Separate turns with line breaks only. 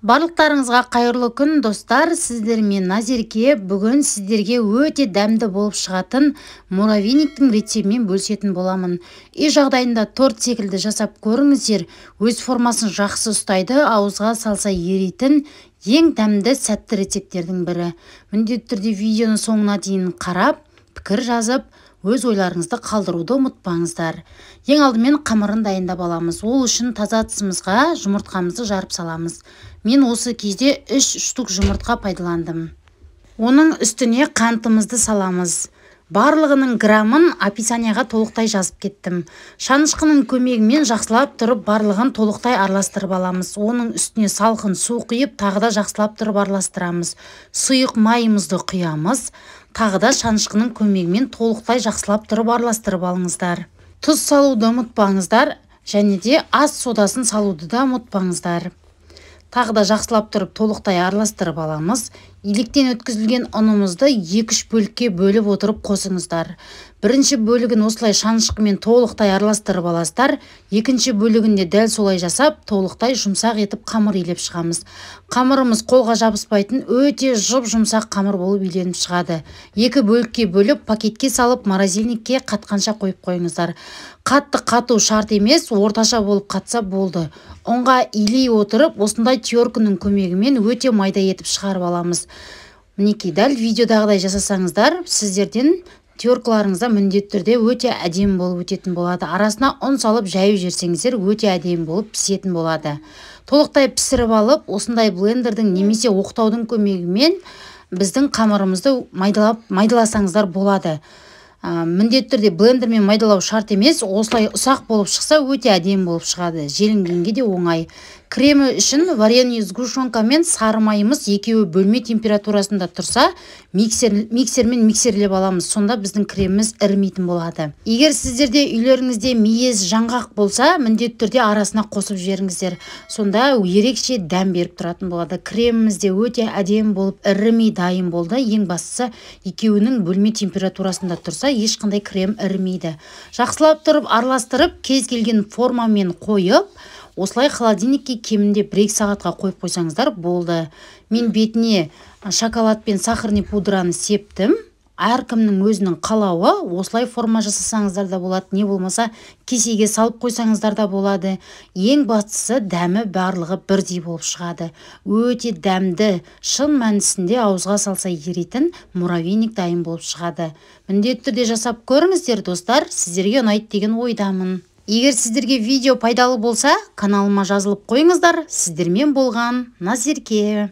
Барлықтарыңызға қайырлы күн достар, сіздермен Назерке. Бүгін сіздерге өте дәмді болып шығатын муравейниктің рецептімен бөлісетін боламын. Үй жағдайында торт секілді жасап көріңіздер. Өз формасын жақсы ұстайды, ауызға салса еритін ең дәмді сәтті рецепттердің бірі. Міндетті түрде видеоны соңына дейін қарап, пікір жазып, өз ойларыңызды қалдыруды ұмытпаңыздар. Ең алдымен қамырын дайындап аламыз. Ол үшін таза ыдысымызға жұмыртқамызды жарып саламыз. Мен осы кезде 3 штук жұмыртқа пайдаландым. Оның үстіне қантымызды саламыз. Барлығының грамын описанияға толықтай жазып кеттім. Шанышқының көмегімен жақсылап тұрып барлығын толықтай араластырып аламыз. Оның үстіне салқын су құйып, тағы да жақсылап тұрып араластырамыз. Сұйық майымызды құямыз. Тағы да шанышқының көмегімен толықтай жақсылап тұрып араластырып алыңыздар. Тұз салуды ұмытпаңыздар, және де ас содасын салуды да ұмытпаңыздар. Тағы да жақсылап тұрып толықтай араластырып аламыз. Електен өткізілген ұнымызды 2-3 бөлікке бөліп отырып қосыңыздар. Бірінші бөлігін осылай шанышқымен толықтай араластырып аласыздар. Екінші бөлігінде дәл солай жасап, толықтай жұмсақ етіп қамыр илеп шығамыз. Қамырымыз қолға жабыспайтын өте жұп-жұмсақ қамыр болып иленіп шығады. 2 бөлікке бөліп, пакетке салып, морозильникке қатқанша қойып қойыңыздар. Қатты қату шарт емес, орташа болып қатса болды. Ұнға илей отырып, осындай теркінің көмегімен өте майда етіп шығарып аламыз. Мінекей, дәл видеодағыдай жасасаңыздар, сіздерден теркаларыңызда міндетті түрде өте әдемі болып өтетін болады. Арасына ұн салып жайып жерсеңіздер, өте әдемі болып пісетін болады. Толықтай пісіріп алып, осындай блендердің немесе оқтаудың көмегімен біздің қамырымызды майдаласаңыздар болады. Міндетті түрде блендермен майдалау шарт емес, осылай ұсақ болып шықса өте әдемі болып шығады. Желінгенге де оңай. Кремі үшін вареный сгущенка мен сары майымыз екеуі бөлме температурасында тұрса, миксермен миксерлеп аламыз. Сонда біздің креміміз ірімейтін болады. Егер сіздерде үйлеріңізде мейіз жаңғақ болса, міндетті түрде арасына қосып жіберіңіздер. Сонда ерекше дәм беріп тұратын болады. Креміміз де өте әдемі болып ірімей дайын болды. Ең бастысы екеуінің бөлме температурасында тұрса, ешқандай крем ірімейді. Жақсылап тұрып араластырып, кез келген формамен қойып, осылай холодильникке кемінде 1-2 сағатқа қойып қойсаңыздар болды. Мен бетіне шоколад пен сахарный пудраны септім. Әркімнің өзінің қалауы, осылай форма жасасаңыздар да болады, не болмаса кесеге салып қойсаңыздар да болады. Ең бастысы дәмі барлығы бірдей болып шығады. Өте дәмді, шын мәнісінде ауызға салса еритін муравейник дайын болып шығады. Міндетті түрде жасап көріңіздер достар, сіздерге ұнайды деген ойдамын. Егер сіздерге видео пайдалы болса, каналыма жазылып қойыңыздар. Сіздермен болған Назерке.